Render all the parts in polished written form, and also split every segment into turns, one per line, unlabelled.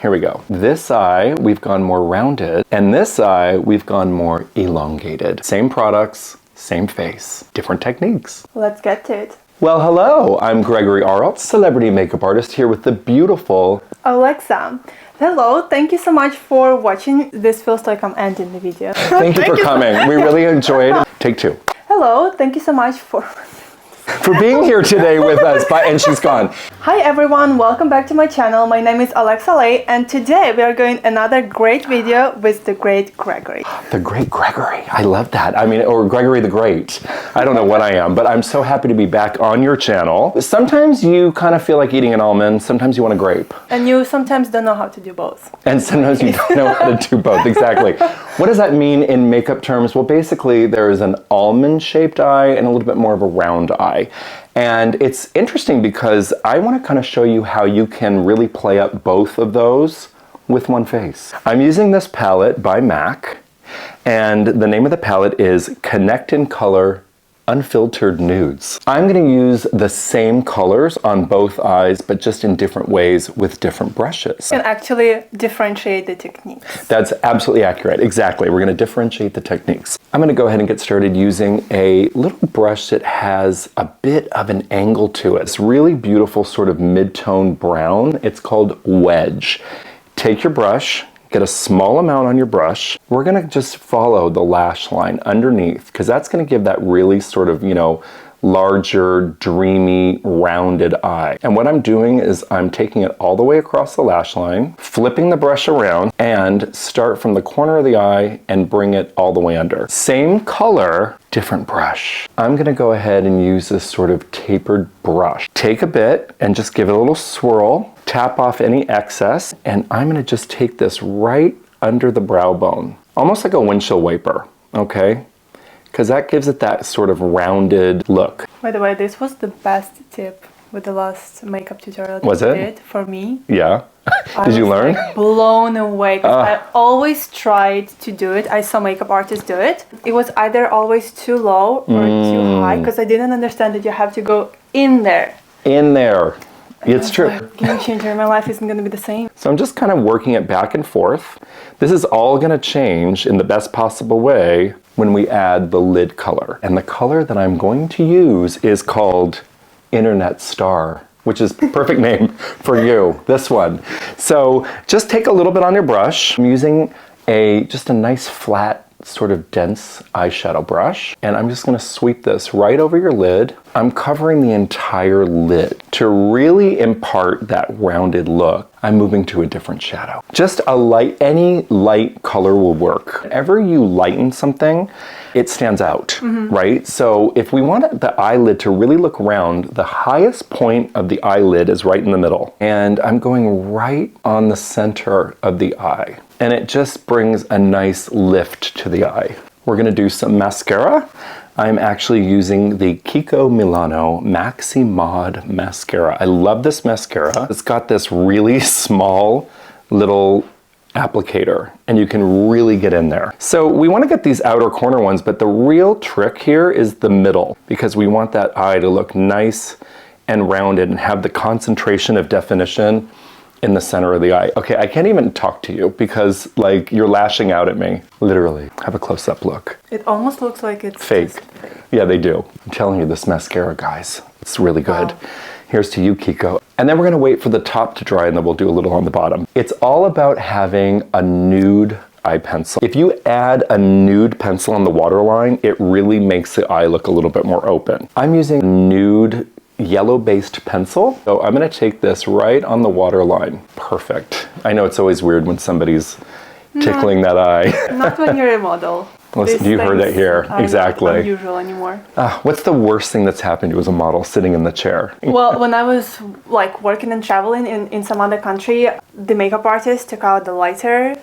Here we go. This eye, we've gone more rounded, and this eye, we've gone more elongated. Same products, same face, different techniques.
Let's get to it.
Well, hello, I'm Gregory Ardell, celebrity makeup artist, here with the beautiful
Alexa. Hello, thank you so much for watching. This feels like I'm ending the video.
Thank you for coming. We really enjoyed it. Take two.
Hello, thank you so much for
being here today with us. And she's gone.
Hi everyone, welcome back to my channel. My name is Alexa, and today we are going another great video with the great Gregory.
The great Gregory. I love that. I mean, or Gregory the Great. I don't know what I am, but I'm so happy to be back on your channel. Sometimes you kind of feel like eating an almond, sometimes you want a grape.
And you sometimes don't know how to do both.
And sometimes you don't know how to do both, exactly. What does that mean in makeup terms? Well, basically there's an almond-shaped eye and a little bit more of a round eye. And it's interesting because I want to kind of show you how you can really play up both of those with one face. I'm using this palette by MAC, and the name of the palette is Connect in Color Unfiltered Nudes. I'm going to use the same colors on both eyes, but just in different ways with different brushes.
You can actually differentiate the techniques.
That's absolutely accurate. Exactly. We're going to differentiate the techniques. I'm going to go ahead and get started using a little brush that has a bit of an angle to it. It's really beautiful sort of mid-tone brown. It's called Wedge. Take your brush, get a small amount on your brush. We're going to just follow the lash line underneath because that's going to give that really sort of, larger, dreamy, rounded eye. And what I'm doing is I'm taking it all the way across the lash line, flipping the brush around, and start from the corner of the eye and bring it all the way under. Same color, different brush. I'm going to go ahead and use this sort of tapered brush. Take a bit and just give it a little swirl, tap off any excess, and I'm going to just take this right under the brow bone, almost like a windshield wiper, okay? Because that gives it that sort of rounded look.
By the way, this was the best tip with the last makeup tutorial that
was
you
it?
did for me.
Yeah. Did you learn?
Like blown away. I always tried to do it. I saw makeup artists do it. It was either always too low or too high because I didn't understand that you have to go in there.
In there. It's true.
Like, game changer. My life isn't going to be the same.
So I'm just kind of working it back and forth. This is all going to change in the best possible way when we add the lid color. And the color that I'm going to use is called Internet Star, which is the perfect name for you, this one. So just take a little bit on your brush. I'm using just a nice flat sort of dense eyeshadow brush, and I'm just going to sweep this right over your lid. I'm covering the entire lid. To really impart that rounded look, I'm moving to a different shadow. Just any light color will work. Whenever you lighten something, it stands out, right? So if we want the eyelid to really look round, the highest point of the eyelid is right in the middle. And I'm going right on the center of the eye. And it just brings a nice lift to the eye. We're gonna do some mascara. I'm actually using the KIKO Milano Maxi Mod Mascara. I love this mascara. It's got this really small little applicator and you can really get in there. So we want to get these outer corner ones, but the real trick here is the middle because we want that eye to look nice and rounded and have the concentration of definition in the center of the eye. Okay, I can't even talk to you because like you're lashing out at me, literally. Have a close-up look.
It almost looks like it's
fake.
Just fake.
Yeah, they do. I'm telling you, this mascara, guys, it's really good.
Wow.
Here's to you, KIKO. And then we're gonna wait for the top to dry and then we'll do a little on the bottom. It's all about having a nude eye pencil. If you add a nude pencil on the waterline, it really makes the eye look a little bit more open. I'm using nude yellow-based pencil. So I'm gonna take this right on the waterline. Perfect. I know it's always weird when somebody's tickling that eye.
Not when you're a model.
Listen, you heard it here. Exactly.
Not unusual anymore.
What's the worst thing that's happened to you as a model sitting in the chair?
Well, when I was like working and traveling in some other country, the makeup artist took out the lighter,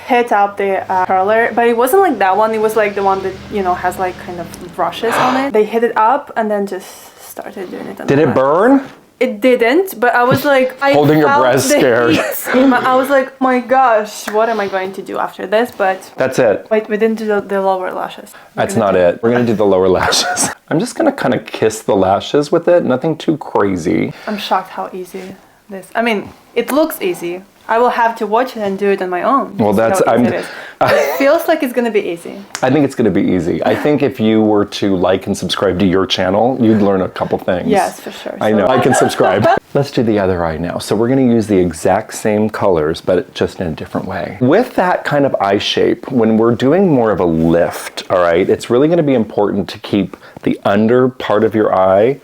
hit up the curler, but it wasn't like that one. It was like the one that, has like kind of brushes on it. They hit it up and then just started doing it.
Did it burn?
It didn't, but I was like,
holding your breath, scared.
I was like, my gosh, what am I going to do after this? But
that's it.
Wait, we didn't do the lower lashes.
That's not it. We're gonna do the lower lashes. I'm just gonna kind of kiss the lashes with it. Nothing too crazy.
I'm shocked how easy this. I mean, it looks easy. I will have to watch it and do it on my own.
Well, that's
it feels like it's gonna be easy.
I think it's gonna be easy. I think if you were to like and subscribe to your channel, you'd learn a couple things.
Yes, for sure.
I know. I can subscribe. Let's do the other eye now. So we're gonna use the exact same colors, but just in a different way. With that kind of eye shape, when we're doing more of a lift, all right, it's really gonna be important to keep the under part of your eye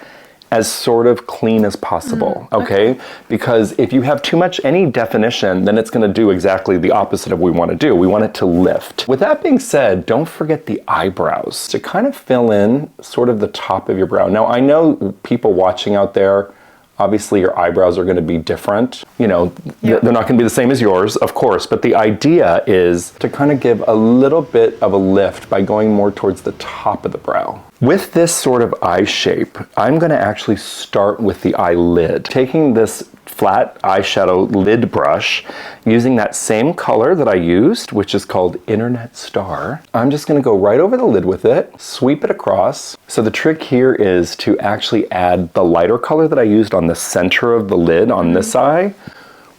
as sort of clean as possible, okay? Because if you have too much any definition, then it's gonna do exactly the opposite of what we wanna do. We want it to lift. With that being said, don't forget the eyebrows to kind of fill in sort of the top of your brow. Now, I know people watching out there, obviously your eyebrows are gonna be different. You know, they're not gonna be the same as yours, of course, but the idea is to kind of give a little bit of a lift by going more towards the top of the brow. With this sort of eye shape, I'm gonna actually start with the eyelid. Taking this flat eyeshadow lid brush, using that same color that I used, which is called Internet Star, I'm just gonna go right over the lid with it, sweep it across. So the trick here is to actually add the lighter color that I used on the center of the lid on this eye.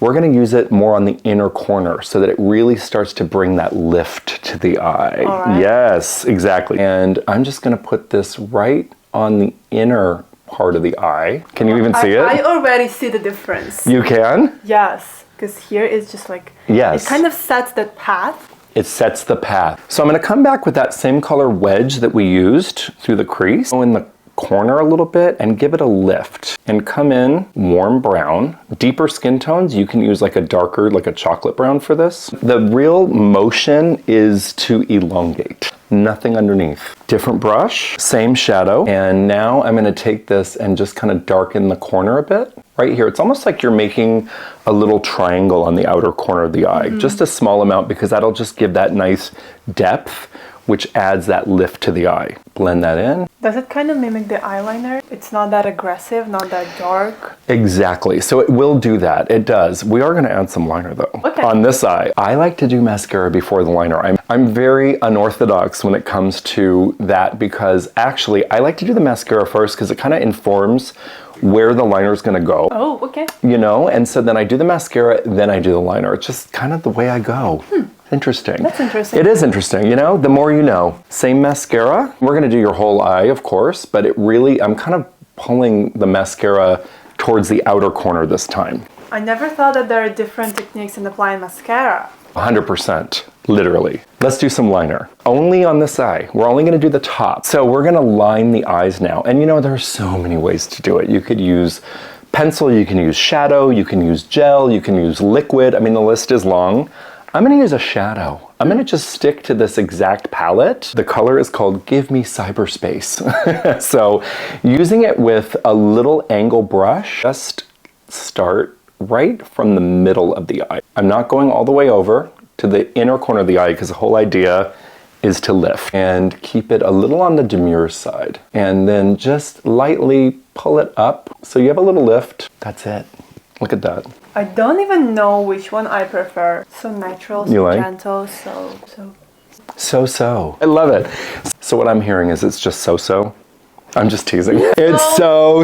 We're gonna use it more on the inner corner so that it really starts to bring that lift to the eye.
Right.
Yes, exactly. And I'm just gonna put this right on the inner part of the eye. Can you even see it?
I already see the difference.
You can?
Yes, because here is just like,
Yes.
it kind of sets that path.
It sets the path. So I'm gonna come back with that same color wedge that we used through the crease. Go in the corner a little bit and give it a lift and come in warm brown. Deeper skin tones, you can use like a darker, like a chocolate brown for this. The real motion is to elongate, nothing underneath. Different brush, same shadow. And now I'm gonna take this and just kind of darken the corner a bit. Right here, it's almost like you're making a little triangle on the outer corner of the eye. Just a small amount because that'll just give that nice depth, which adds that lift to the eye. Blend that in.
Does it kind of mimic the eyeliner? It's not that aggressive, not that dark.
Exactly, so it will do that, it does. We are gonna add some liner though.
Okay.
On this eye. I like to do mascara before the liner. I'm very unorthodox when it comes to that because actually I like to do the mascara first because it kind of informs where the liner is gonna go.
Oh, okay.
You know, and so then I do the mascara, then I do the liner. It's just kind of the way I go. Interesting.
That's interesting.
It is interesting, you know, the more you know. Same mascara. We're gonna do your whole eye, of course, but it really, I'm kind of pulling the mascara towards the outer corner this time.
I never thought that there are different techniques in applying mascara.
100%, literally. Let's do some liner. Only on this eye. We're only gonna do the top. So we're gonna line the eyes now. And you know, there are so many ways to do it. You could use pencil, you can use shadow, you can use gel, you can use liquid. I mean, the list is long. I'm gonna use a shadow. I'm gonna just stick to this exact palette. The color is called Give Me Cyberspace. So using it with a little angle brush, just start right from the middle of the eye. I'm not going all the way over to the inner corner of the eye because the whole idea is to lift and keep it a little on the demure side. And then just lightly pull it up so you have a little lift. That's it. Look at that.
I don't even know which one I prefer. So natural, so gentle,
So. I love it. So what I'm hearing is it's just so. I'm just teasing. It's so.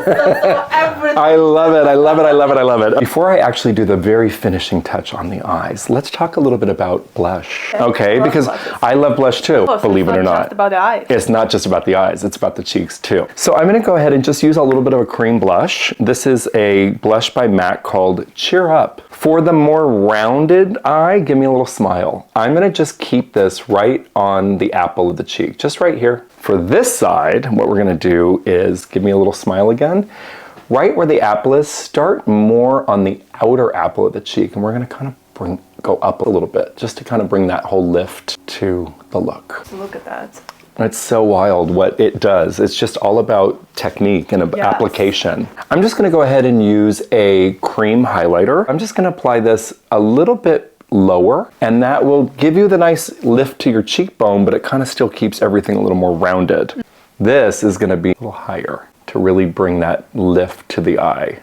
I love it. I love it. I love it. I love it. Before I actually do the very finishing touch on the eyes, let's talk a little bit about blush. Okay, because I love blush too, believe it or not.
It's not just about the eyes.
It's not just about the eyes, it's about the cheeks too. So I'm gonna go ahead and just use a little bit of a cream blush. This is a blush by MAC called Cheer Up. For the more rounded eye, give me a little smile. I'm gonna just keep this right on the apple of the cheek, just right here. For this side, what we're gonna do is give me a little smile again. Right where the apple is, start more on the outer apple of the cheek, and we're gonna kind of go up a little bit, just to kind of bring that whole lift to the look.
Look at that.
It's so wild what it does. It's just all about technique and application. I'm just gonna go ahead and use a cream highlighter. I'm just gonna apply this a little bit lower, and that will give you the nice lift to your cheekbone, but it kind of still keeps everything a little more rounded. This is gonna be a little higher to really bring that lift to the eye.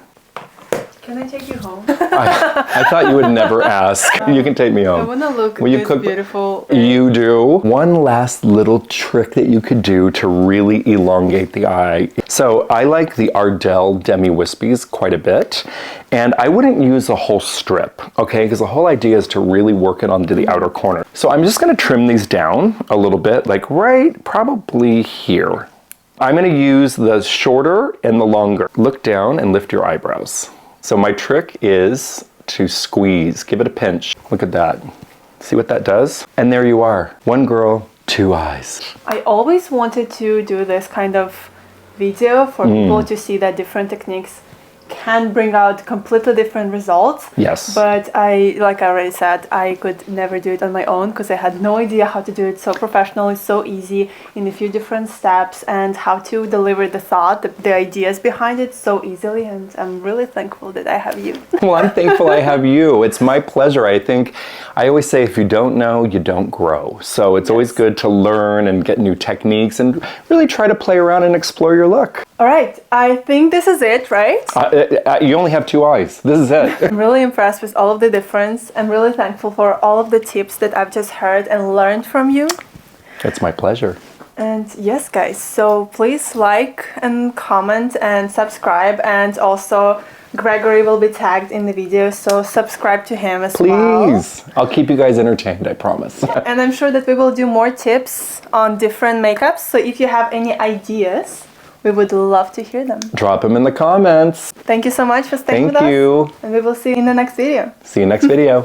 Can I take you home?
I thought you would never ask. You can take me home.
I want to look
Will you
this
cook?
beautiful.
You do. One last little trick that you could do to really elongate the eye. So I like the Ardell Demi Wispies quite a bit. And I wouldn't use a whole strip, okay? Because the whole idea is to really work it onto the outer corner. So I'm just gonna trim these down a little bit, like right probably here. I'm gonna use the shorter and the longer. Look down and lift your eyebrows. So my trick is to squeeze, give it a pinch. Look at that. See what that does? And there you are. One girl, two eyes.
I always wanted to do this kind of video for people to see that different techniques can bring out completely different results.
Yes.
But like I already said, I could never do it on my own because I had no idea how to do it so professionally, so easy, in a few different steps, and how to deliver the thought, the ideas behind it so easily. And I'm really thankful that I have you.
Well, I'm thankful I have you. It's my pleasure. I think I always say if you don't know, you don't grow. So it's always good to learn and get new techniques and really try to play around and explore your look.
All right, I think this is it, right?
You only have two eyes. This is it.
I'm really impressed with all of the difference. I'm really thankful for all of the tips that I've just heard and learned from you.
It's my pleasure.
And yes, guys, so please like and comment and subscribe, and also Gregory will be tagged in the video, so subscribe to him as well.
Please. I'll keep you guys entertained, I promise.
And I'm sure that we will do more tips on different makeups, so if you have any ideas, we would love to hear them.
Drop them in the comments.
Thank you so much for staying with us.
Thank you.
And we will see you in the next video.
See you next video.